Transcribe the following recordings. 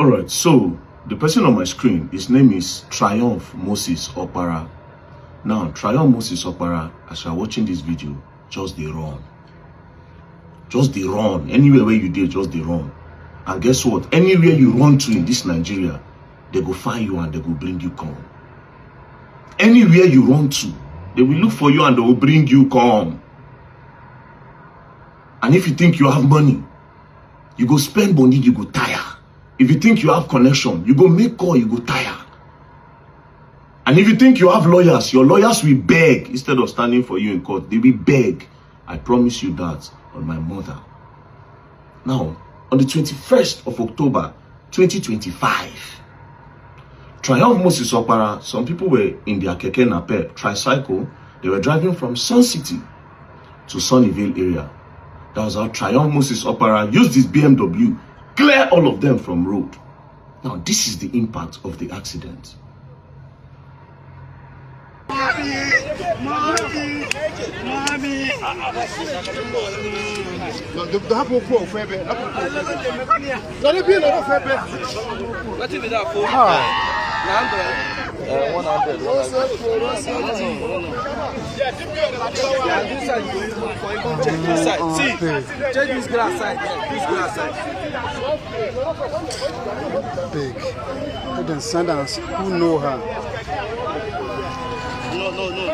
All right, so the person on my screen, his name is Triumph Moses Okpara. Now, Triumph Moses Okpara, as you are watching this video, just the run. Just the run. Anywhere where you did, just the run. And guess what? Anywhere you run to in this Nigeria, they go find you and they will bring you come. Anywhere you run to, they will look for you and they will bring you come. And if you think you have money, you go spend money, you go tire. If you think you have connection, you go make call, you go tire. And if you think you have lawyers, your lawyers will beg instead of standing for you in court. They will beg. I promise you that on my mother. Now, on the 21st of October, 2025, Triumph Moses Okpara, some people were in their keke napep, tricycle. They were driving from Sun City to Sunnyvale area. That was how Triumph Moses Okpara used his BMW, clear all of them from road. Now, this is the impact of the accident. Mommy. See, check this glass side. Big. Who then send us? Who know her? No.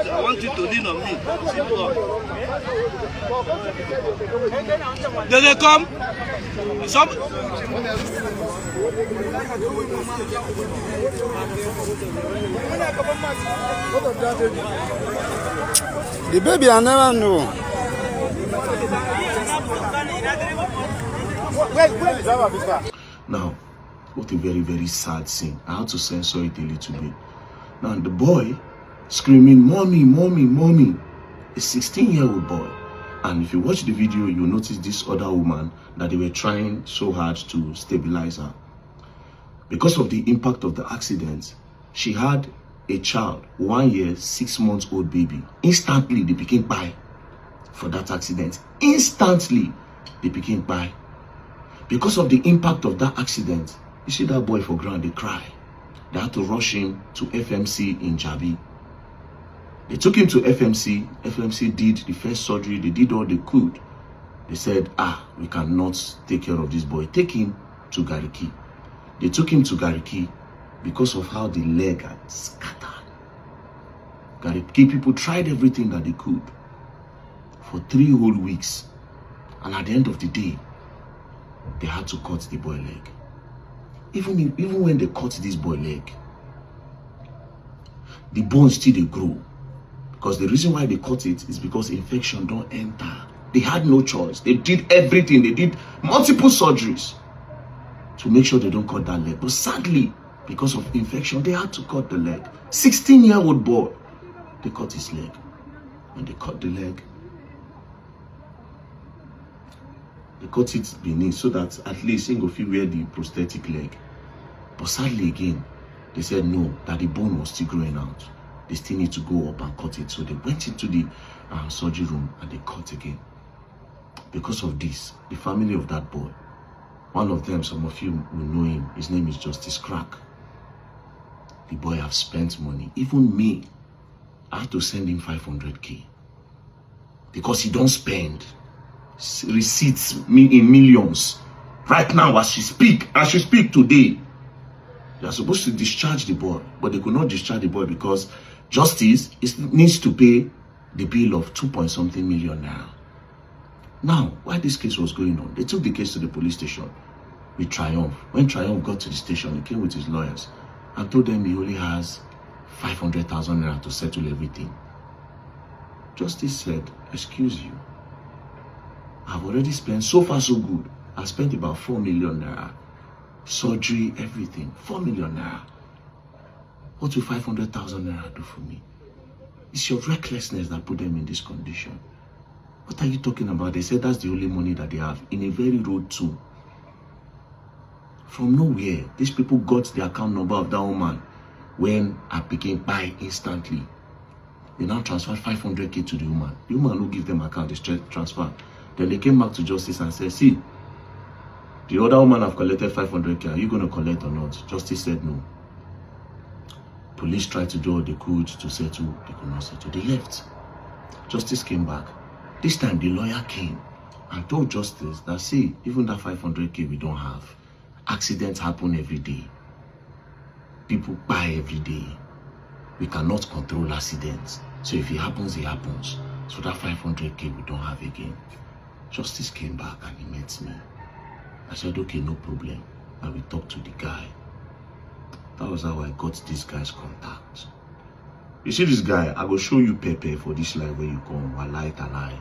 I want you to lean on me. Did they come? Some. The baby, I never know. Now, what a very, very sad scene. I had to censor it a little bit. Now, the boy screaming, "Mommy, mommy, mommy." A 16-year-old boy. And if you watch the video, you'll notice this other woman that they were trying so hard to stabilize her. Because of the impact of the accident, she had a child, 1 year, 6 months old baby. Instantly, they became by for that accident. Instantly, they became by. Because of the impact of that accident, you see that boy for ground, they cry. They had to rush him to FMC in Jabi. They took him to FMC. FMC did the first surgery. They did all they could. They said, we cannot take care of this boy. Take him to Gariki. They took him to Gariki because of how the leg had scattered. Gariki people tried everything that they could for 3 whole weeks. And at the end of the day, they had to cut the boy leg. Even when they cut this boy leg, the bones still they grow. Because the reason why they cut it is because infection don't enter. They had no choice. They did everything. They did multiple surgeries to make sure they don't cut that leg. But sadly, because of infection, they had to cut the leg. 16-year-old boy, they cut his leg. When they cut the leg, they cut it beneath so that at least he go fit wear the prosthetic leg. But sadly again, they said no, that the bone was still growing out. They still need to go up and cut it. So they went into the surgery room and they cut again. Because of this, the family of that boy, one of them, some of you will know him, his name is Justice Crack. The boy have spent money. Even me, I had to send him 500K. Because he don't spend receipts in millions. Right now, as she speak today, they are supposed to discharge the boy, but they could not discharge the boy because justice needs to pay the bill of 2-point-something million naira. Now, while this case was going on, they took the case to the police station with Triumph. When Triumph got to the station, he came with his lawyers and told them he only has 500,000 naira to settle everything. Justice said, "Excuse you, I've already spent, so far so good, I spent about 4 million naira. Surgery, everything, 4 million naira. What will 500,000 naira do for me? It's your recklessness that put them in this condition. What are you talking about?" They said that's the only money that they have in a very road too. From nowhere, these people got the account number of that woman when I became by instantly. They now transferred 500K to the woman. The woman who give them account is transfer. Then they came back to justice and said, "See, The other woman have collected 500k. Are you going to collect or not? Justice said no. Police tried to do all they could to settle. They could not settle. They left. Justice came back. This time the lawyer came and told Justice that, see, even that 500k we don't have. Accidents happen every day. People buy every day. We cannot control accidents. So if it happens, it happens. So that 500k we don't have again. Justice came back and he met me. I said, okay, no problem. I will talk to the guy. That was how I got this guy's contact. You see this guy, I will show you Pepe for this life where you come. Lie.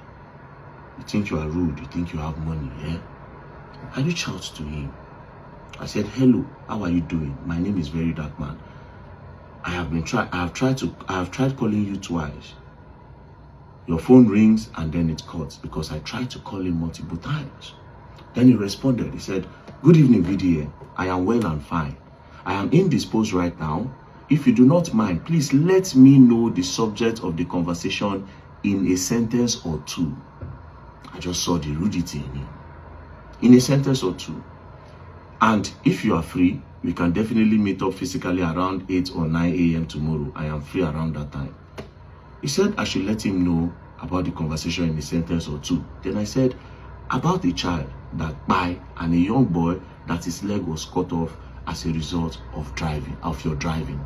You think you are rude, you think you have money, eh? I reached out to him. I said, hello, how are you doing? My name is Very Dark Man. I have tried calling you twice. Your phone rings and then it cuts because I tried to call him multiple times. Then he responded. He said, good evening, VDA. I am well and fine. I am indisposed right now. If you do not mind, please let me know the subject of the conversation in a sentence or two. I just saw the rudity in him. In a sentence or two. And if you are free, we can definitely meet up physically around 8 or 9 a.m. tomorrow. I am free around that time. He said I should let him know about the conversation in a sentence or two. Then I said, about a child that died and a young boy that his leg was cut off as a result of your driving.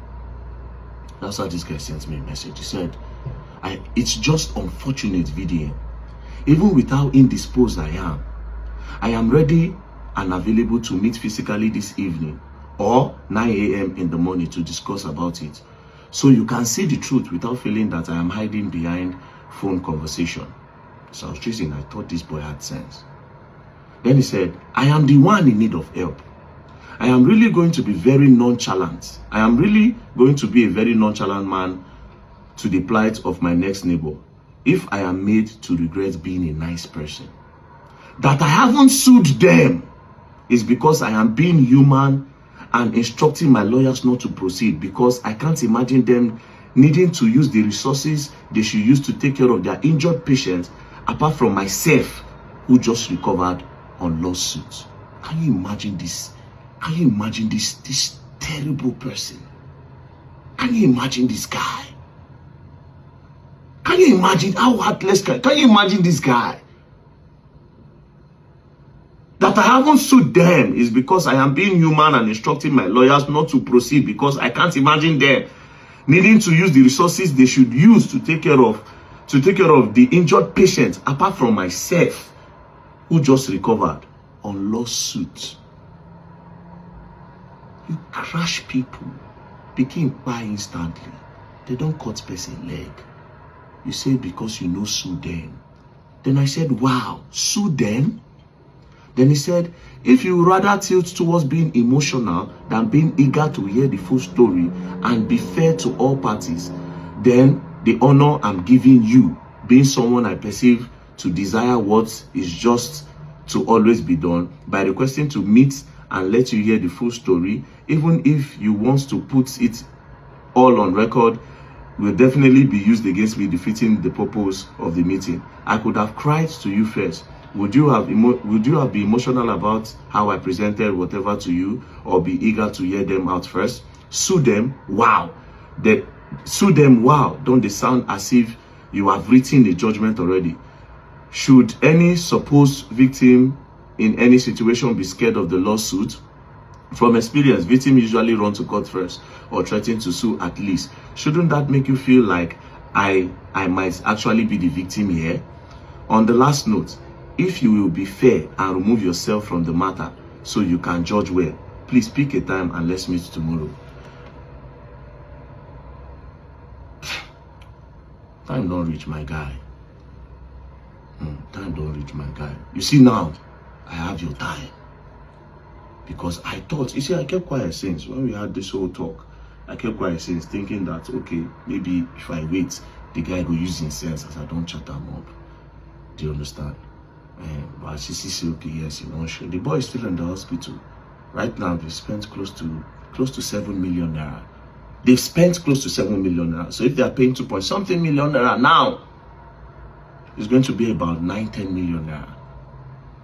That's how this guy sent me a message. He said, it's just unfortunate, VDM. Even with how indisposed I am ready and available to meet physically this evening or 9 a.m. in the morning to discuss about it. So you can see the truth without feeling that I am hiding behind phone conversation. So I was choosing, I thought this boy had sense. Then he said, I am the one in need of help. I am really going to be very nonchalant. I am really going to be a very nonchalant man to the plight of my next neighbor if I am made to regret being a nice person. That I haven't sued them is because I am being human and instructing my lawyers not to proceed, because I can't imagine them needing to use the resources they should use to take care of their injured patients apart from myself, who just recovered on lawsuits. Can you imagine this? Can you imagine this terrible person? Can you imagine this guy? Can you imagine how heartless can you imagine this guy? That I haven't sued them is because I am being human and instructing my lawyers not to proceed, because I can't imagine them needing to use the resources they should use to take care of the injured patients apart from myself, who just recovered on lawsuit. You crash people, begin by instantly. They don't cut person leg. You say because you know sue them. Then I said, wow, sue them? Then he said, if you rather tilt towards being emotional than being eager to hear the full story and be fair to all parties, then the honor I'm giving you, being someone I perceive to desire what is just to always be done, by requesting to meet and let you hear the full story, even if you want to put it all on record, will definitely be used against me, defeating the purpose of the meeting. I could have cried to you first. Would you have been emotional about how I presented whatever to you, or be eager to hear them out first? Sue them, wow. Sue them, wow. Don't they sound as if you have written a judgment already? Should any supposed victim in any situation be scared of the lawsuit? From experience, victims usually run to court first or threaten to sue at least. Shouldn't that make you feel like I might actually be the victim here? On the last note, if you will be fair and remove yourself from the matter so you can judge well, please pick a time and let's meet tomorrow. Time don't reach, my guy. Time don't reach, my guy. You see now, I have your time. Because I thought, you see, I kept quiet since when we had this whole talk. I kept quiet since, thinking that, okay, maybe if I wait, the guy will use his sense as I don't chat him up. Do you understand? But she said, okay, yes, he won't show. The boy is still in the hospital. Right now, they've spent close to 7 million naira. They've spent close to 7 million naira. So if they are paying 2-point-something million naira now, it's going to be about 9-10 million naira.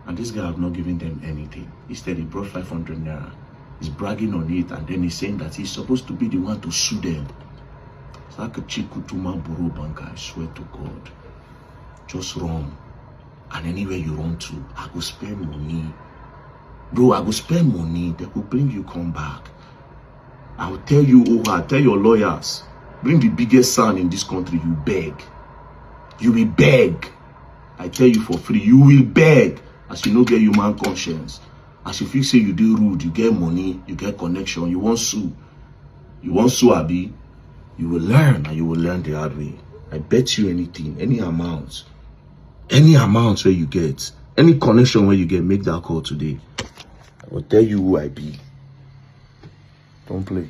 And this guy have not given them anything. Instead, he brought 500 naira. He's bragging on it, and then he's saying that he's supposed to be the one to sue them. It's like a Chikutuma Buru banker, I swear to God. Just run. And anywhere you run to, I go spend money. Bro, I go spend money. They will bring you come back. I will tell you, I'll tell your lawyers, bring the biggest son in this country, you beg. You will beg. I tell you for free, you will beg. As you no get human conscience. As you feel say you do rude, you get money, you get connection, you want sue. You want sue, Abi? You will learn, and you will learn the hard way. I bet you anything, any amount where you get, any connection where you get, make that call today. I will tell you who I be. Don't play.